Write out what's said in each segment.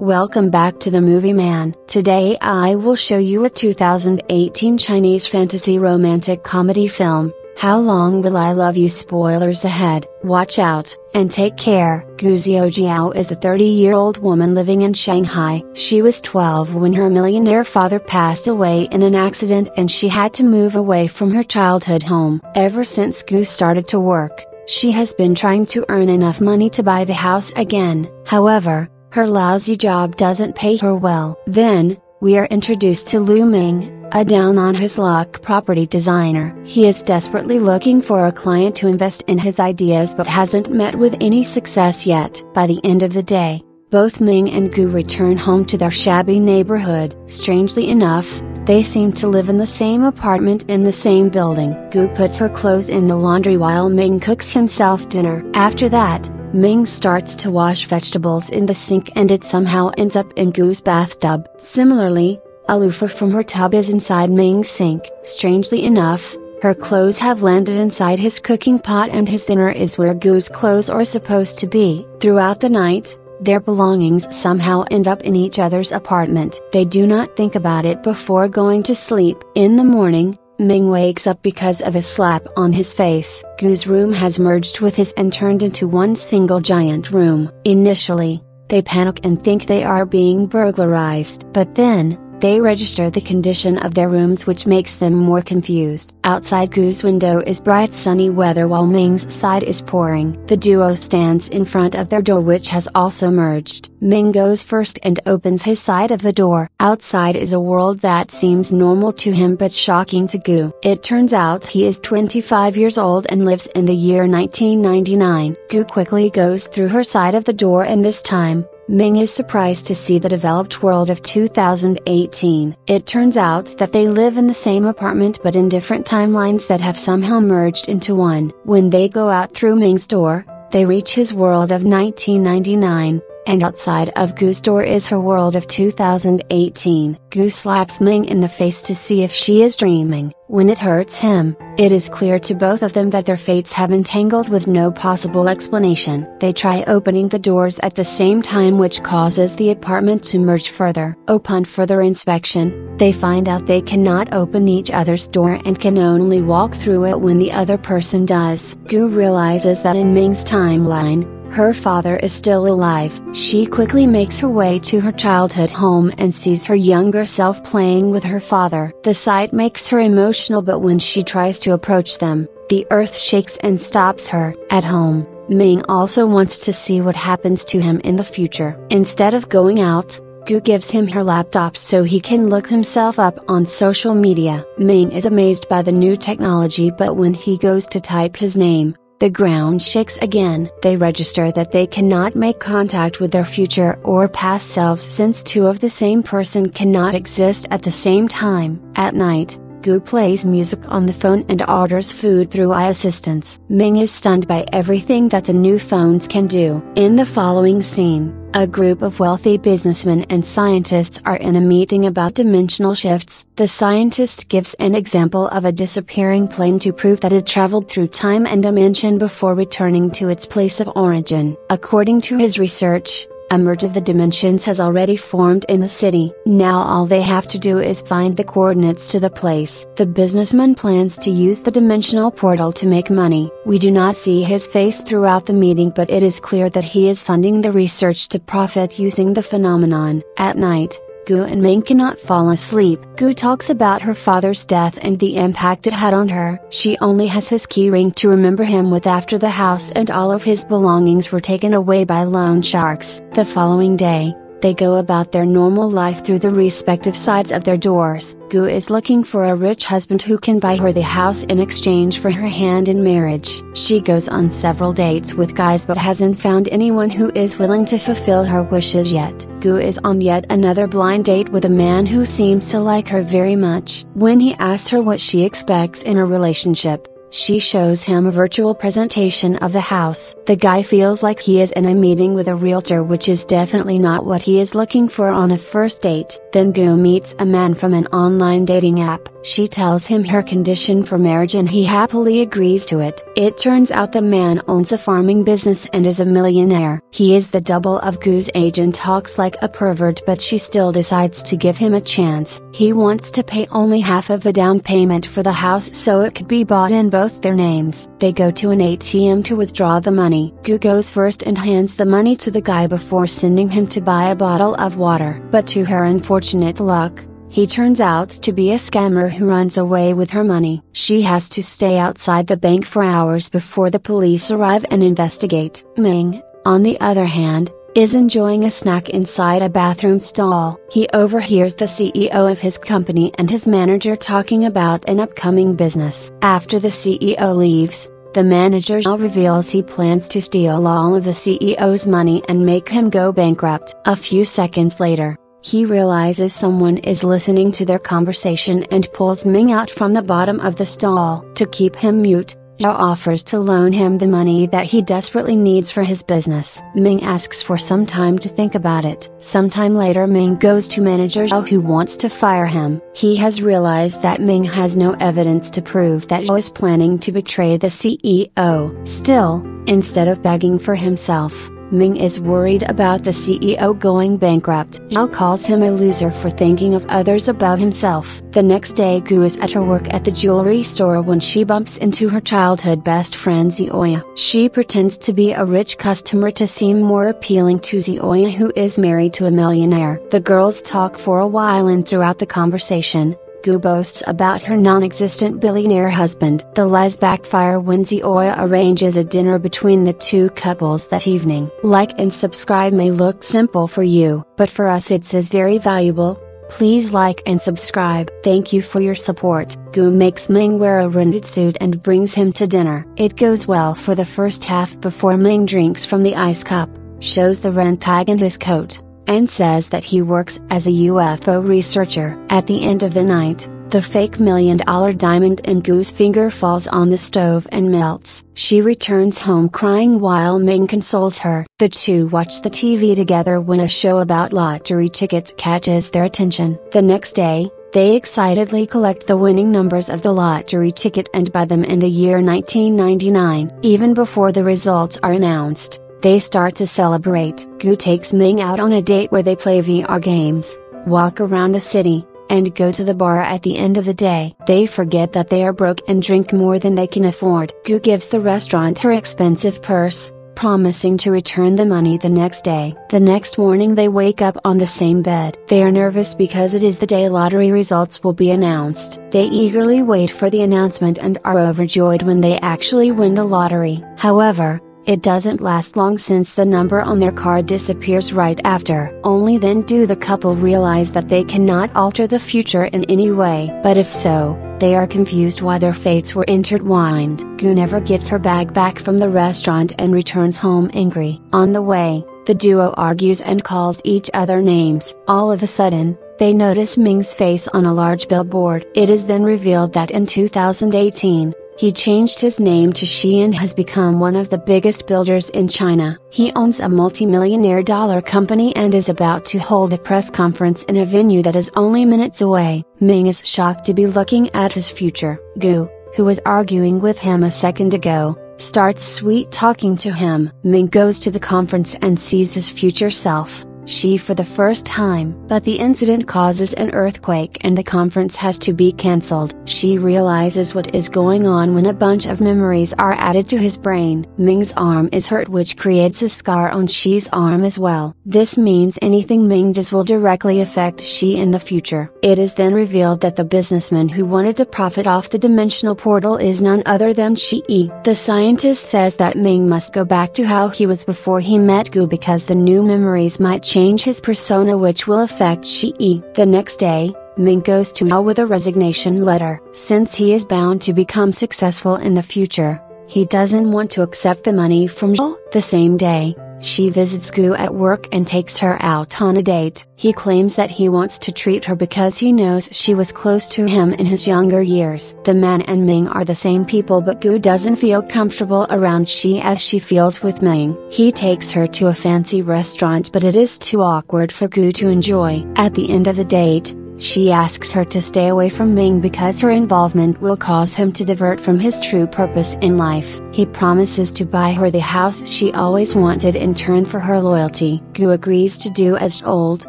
Welcome back to the Movie Man. Today I will show you a 2018 Chinese fantasy romantic comedy film, How Long Will I Love You? Spoilers ahead. Watch out, and take care. Gu Xiaojiao is a 30-year-old woman living in Shanghai. She was 12 when her millionaire father passed away in an accident and she had to move away from her childhood home. Ever since Gu started to work, she has been trying to earn enough money to buy the house again. However, her lousy job doesn't pay her well. Then, we are introduced to Lu Ming, a down-on-his-luck property designer. He is desperately looking for a client to invest in his ideas but hasn't met with any success yet. By the end of the day, both Ming and Gu return home to their shabby neighborhood. Strangely enough, they seem to live in the same apartment in the same building. Gu puts her clothes in the laundry while Ming cooks himself dinner. After that, Ming starts to wash vegetables in the sink and it somehow ends up in Gu's bathtub. Similarly, a loofah from her tub is inside Ming's sink. Strangely enough, her clothes have landed inside his cooking pot and his dinner is where Gu's clothes are supposed to be. Throughout the night, their belongings somehow end up in each other's apartment. They do not think about it before going to sleep. In the morning, Ming wakes up because of a slap on his face. Gu's room has merged with his and turned into one single giant room. Initially, they panic and think they are being burglarized. But then, they register the condition of their rooms, which makes them more confused. Outside Gu's window is bright sunny weather while Ming's side is pouring. The duo stands in front of their door, which has also merged. Ming goes first and opens his side of the door. Outside is a world that seems normal to him but shocking to Gu. It turns out he is 25 years old and lives in the year 1999. Gu quickly goes through her side of the door and this time, Ming is surprised to see the developed world of 2018. It turns out that they live in the same apartment but in different timelines that have somehow merged into one. When they go out through Ming's door, they reach his world of 1999. And outside of Gu's door is her world of 2018. Gu slaps Ming in the face to see if she is dreaming. When it hurts him, it is clear to both of them that their fates have entangled with no possible explanation. They try opening the doors at the same time, which causes the apartment to merge further. Upon further inspection, they find out they cannot open each other's door and can only walk through it when the other person does. Gu realizes that in Ming's timeline, her father is still alive. She quickly makes her way to her childhood home and sees her younger self playing with her father. The sight makes her emotional, but when she tries to approach them, the earth shakes and stops her. At home, Ming also wants to see what happens to him in the future. Instead of going out, Gu gives him her laptop so he can look himself up on social media. Ming is amazed by the new technology, but when he goes to type his name, the ground shakes again. They register that they cannot make contact with their future or past selves since two of the same person cannot exist at the same time. At night, Gu plays music on the phone and orders food through AI assistants. Ming is stunned by everything that the new phones can do. In the following scene, a group of wealthy businessmen and scientists are in a meeting about dimensional shifts. The scientist gives an example of a disappearing plane to prove that it traveled through time and dimension before returning to its place of origin. According to his research, a merge of the dimensions has already formed in the city. Now all they have to do is find the coordinates to the place. The businessman plans to use the dimensional portal to make money. We do not see his face throughout the meeting, but it is clear that he is funding the research to profit using the phenomenon. At night, Gu and Ming cannot fall asleep. Gu talks about her father's death and the impact it had on her. She only has his keyring to remember him with after the house and all of his belongings were taken away by loan sharks. The following day, they go about their normal life through the respective sides of their doors. Gu is looking for a rich husband who can buy her the house in exchange for her hand in marriage. She goes on several dates with guys but hasn't found anyone who is willing to fulfill her wishes yet. Gu is on yet another blind date with a man who seems to like her very much. When he asks her what she expects in a relationship, She shows him a virtual presentation of the house. The guy feels like he is in a meeting with a realtor, which is definitely not what he is looking for on a first date. Then Gu meets a man from an online dating app. She tells him her condition for marriage and he happily agrees to it. It turns out the man owns a farming business and is a millionaire. He is the double of Gu's age and talks like a pervert, but she still decides to give him a chance. He wants to pay only half of the down payment for the house so it could be bought in both their names. They go to an ATM to withdraw the money. Gu goes first and hands the money to the guy before sending him to buy a bottle of water. But to her unfortunate luck, he turns out to be a scammer who runs away with her money. She has to stay outside the bank for hours before the police arrive and investigate. Ming, on the other hand, is enjoying a snack inside a bathroom stall. He overhears the CEO of his company and his manager talking about an upcoming business. After the CEO leaves, the manager reveals he plans to steal all of the CEO's money and make him go bankrupt. A few seconds later, he realizes someone is listening to their conversation and pulls Ming out from the bottom of the stall. To keep him mute, Zhao offers to loan him the money that he desperately needs for his business. Ming asks for some time to think about it. Sometime later, Ming goes to manager Zhao, who wants to fire him. He has realized that Ming has no evidence to prove that Zhao is planning to betray the CEO. Still, instead of begging for himself, Ming is worried about the CEO going bankrupt. Zhao calls him a loser for thinking of others above himself. The next day, Gu is at her work at the jewelry store when she bumps into her childhood best friend Zioya. She pretends to be a rich customer to seem more appealing to Zioya, who is married to a millionaire. The girls talk for a while, and throughout the conversation, Gu boasts about her non-existent billionaire husband. The lies backfire when Zioya arranges a dinner between the two couples that evening. Like and subscribe may look simple for you, but for us it is very valuable. Please like and subscribe. Thank you for your support. Gu makes Ming wear a rented suit and brings him to dinner. It goes well for the first half before Ming drinks from the ice cup, shows the rent tag and his coat, and says that he works as a UFO researcher. At the end of the night, the fake $1 million diamond in Gu's finger falls on the stove and melts. She returns home crying while Ming consoles her. The two watch the TV together when a show about lottery tickets catches their attention. The next day, they excitedly collect the winning numbers of the lottery ticket and buy them in the year 1999. Even before the results are announced, they start to celebrate. Gu takes Ming out on a date where they play VR games, walk around the city, and go to the bar. At the end of the day, they forget that they are broke and drink more than they can afford. Gu gives the restaurant her expensive purse, promising to return the money the next day. The next morning they wake up on the same bed. They are nervous because it is the day lottery results will be announced. They eagerly wait for the announcement and are overjoyed when they actually win the lottery. However, it doesn't last long since the number on their card disappears right after. Only then do the couple realize that they cannot alter the future in any way. But if so, they are confused why their fates were intertwined. Gu never gets her bag back from the restaurant and returns home angry. On the way, the duo argues and calls each other names. All of a sudden, they notice Ming's face on a large billboard. It is then revealed that in 2018, he changed his name to Shi and has become one of the biggest builders in China. He owns a multi-millionaire dollar company and is about to hold a press conference in a venue that is only minutes away. Ming is shocked to be looking at his future. Gu, who was arguing with him a second ago, starts sweet talking to him. Ming goes to the conference and sees his future self, Shi, for the first time. But the incident causes an earthquake and the conference has to be cancelled. Shi realizes what is going on when a bunch of memories are added to his brain. Ming's arm is hurt, which creates a scar on Shi's arm as well. This means anything Ming does will directly affect Shi in the future. It is then revealed that the businessman who wanted to profit off the dimensional portal is none other than Shi. The scientist says that Ming must go back to how he was before he met Gu because the new memories might change his persona, which will affect Shi. The next day, Ming goes to Zhao with a resignation letter. Since he is bound to become successful in the future, he doesn't want to accept the money from Zhao. The same day, She visits Gu at work and takes her out on a date. He claims that he wants to treat her because he knows she was close to him in his younger years. The man and Ming are the same people, but Gu doesn't feel comfortable around she as she feels with Ming. He takes her to a fancy restaurant, but it is too awkward for Gu to enjoy. At the end of the date, she asks her to stay away from Ming because her involvement will cause him to divert from his true purpose in life. He promises to buy her the house she always wanted in turn for her loyalty. Gu agrees to do as told,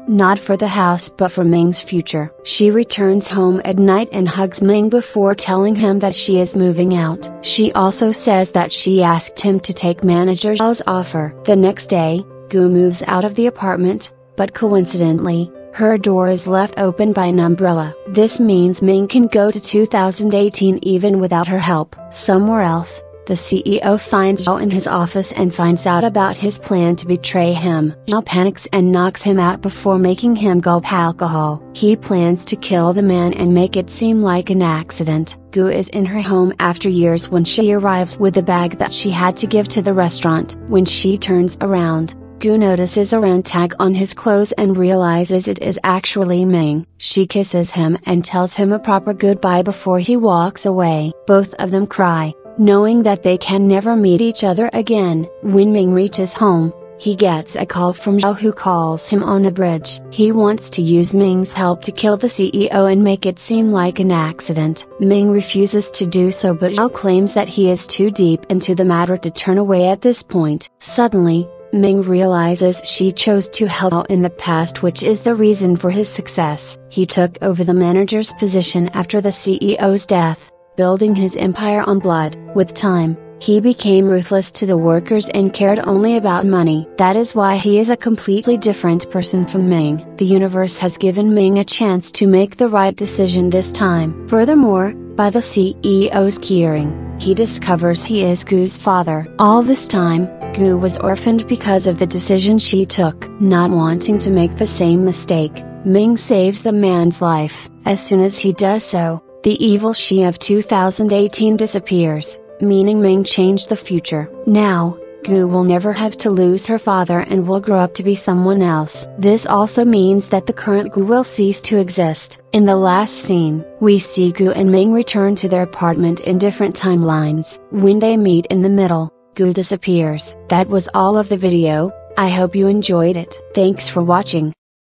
not for the house but for Ming's future. She returns home at night and hugs Ming before telling him that she is moving out. She also says that she asked him to take manager Zhao's offer. The next day, Gu moves out of the apartment, but coincidentally, her door is left open by an umbrella. This means Ming can go to 2018 even without her help. Somewhere else, the CEO finds Zhao in his office and finds out about his plan to betray him. Zhao panics and knocks him out before making him gulp alcohol. He plans to kill the man and make it seem like an accident. Gu is in her home after years when she arrives with the bag that she had to give to the restaurant. When she turns around, Gu notices a rent tag on his clothes and realizes it is actually Ming. She kisses him and tells him a proper goodbye before he walks away. Both of them cry, knowing that they can never meet each other again. When Ming reaches home, he gets a call from Zhao, who calls him on a bridge. He wants to use Ming's help to kill the CEO and make it seem like an accident. Ming refuses to do so, but Zhao claims that he is too deep into the matter to turn away at this point. Suddenly, Ming realizes she chose to help Zhao in the past, which is the reason for his success. He took over the manager's position after the CEO's death, building his empire on blood. With time, he became ruthless to the workers and cared only about money. That is why he is a completely different person from Ming. The universe has given Ming a chance to make the right decision this time. Furthermore, by the CEO's hearing, he discovers he is Gu's father. All this time, Gu was orphaned because of the decision she took. Not wanting to make the same mistake, Ming saves the man's life. As soon as he does so, the evil she of 2018 disappears, meaning Ming changed the future. Now, Gu will never have to lose her father and will grow up to be someone else. This also means that the current Gu will cease to exist. In the last scene, we see Gu and Ming return to their apartment in different timelines. When they meet in the middle, Gu disappears. That was all of the video. I hope you enjoyed it. Thanks for watching.